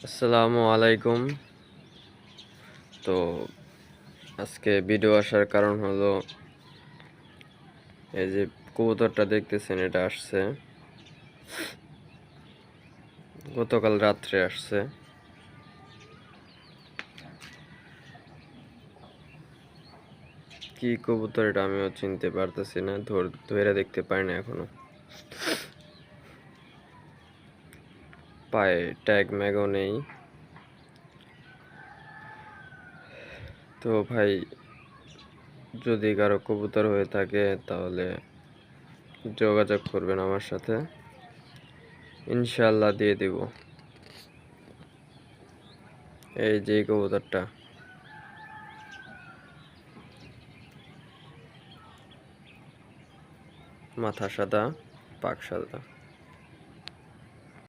আসসালামু আলাইকুম। তো আজকে ভিডিও আসার কারণ হলো এই যে কবুতরটা দেখতেছেন, এটা আসছে গতকাল রাত্রে আসছে। কি কবুতর এটা আমিও চিনতে পারতেছি না, ধরে দেখতে পাই না এখনো। পায়ে ট্যাগ ম্যাগও নেই। তো ভাই, যদি কারো কবুতর হয়ে থাকে তাহলে যোগাযোগ করবেন আমার সাথে, ইনশাআল্লাহ দিয়ে দিব। এই যে কবুতরটা, মাথা সাদা, পাক সাদা।